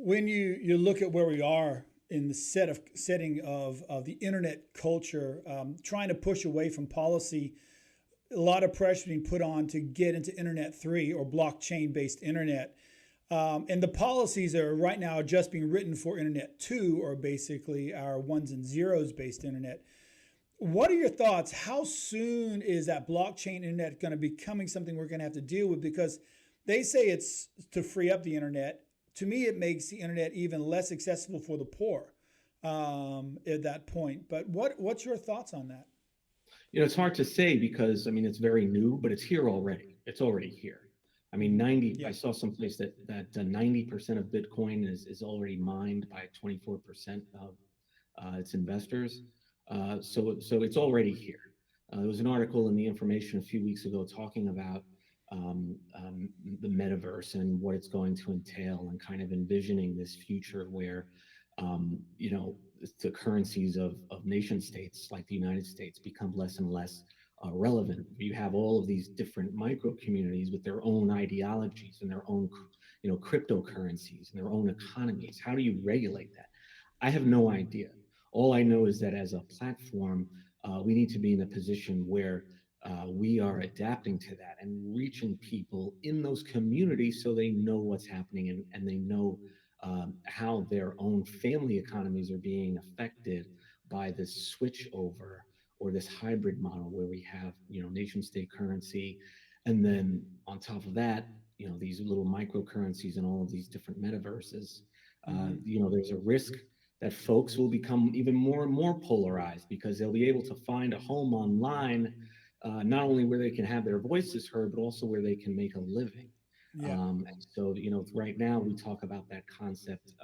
when you look at where we are in the setting of the internet culture, trying to push away from policy, a lot of pressure being put on to get into Internet 3 or blockchain based internet. And the policies are right now just being written for Internet 2, or basically our ones and zeros based internet. What are your thoughts? How soon is that blockchain internet going to be becoming something we're going to have to deal with? Because they say it's to free up the internet. To me, it makes the internet even less accessible for the poor at that point. But what's your thoughts on that? It's hard to say because I mean it's very new, but it's here already. It's already here. I mean, Hmm. 90. I Yeah. saw someplace that 90% of Bitcoin is already mined by 24% of its investors. So it's already here. There was an article in the Information a few weeks ago talking about the metaverse and what it's going to entail, and kind of envisioning this future where you know the currencies of nation states like the United States become less and less relevant. You have all of these different micro communities with their own ideologies and their own cryptocurrencies and their own economies. How do you regulate that? I have no idea. All I know is that as a platform, we need to be in a position where we are adapting to that and reaching people in those communities so they know what's happening, and they know how their own family economies are being affected by this switch over or this hybrid model where we have nation state currency, and then on top of that these little microcurrencies and all of these different metaverses. Hmm. There's a risk that folks will become even more and more polarized because they'll be able to find a home online, not only where they can have their voices heard, but also where they can make a living. Yeah. And so, right now we talk about that concept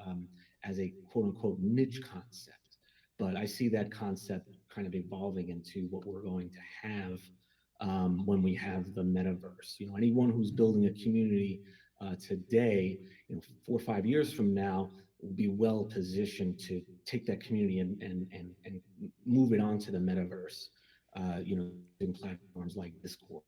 as a quote unquote niche concept, but I see that concept kind of evolving into what we're going to have when we have the metaverse. Anyone who's building a community today, 4 or 5 years from now, will be well positioned to take that community and move it onto the metaverse, using platforms like Discord.